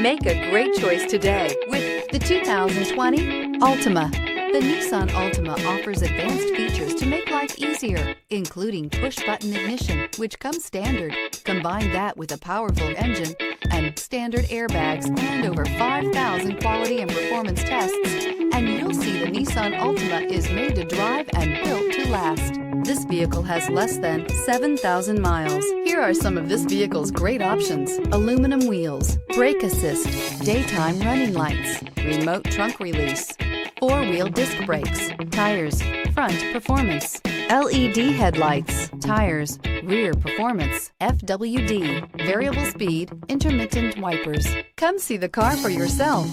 Make a great choice today with the 2020 Altima. The Nissan Altima offers advanced features to make life easier, including push-button ignition, which comes standard. Combine that with a powerful engine and standard airbags and over 5,000 quality and performance tests, and you'll see the Nissan Altima is made to drive and built to last. This vehicle has less than 7,000 miles. Here are some of this vehicle's great options: aluminum wheels, brake assist, daytime running lights, remote trunk release, four-wheel disc brakes, tires, front performance, LED headlights, tires, rear performance, FWD, variable speed, intermittent wipers. Come see the car for yourself.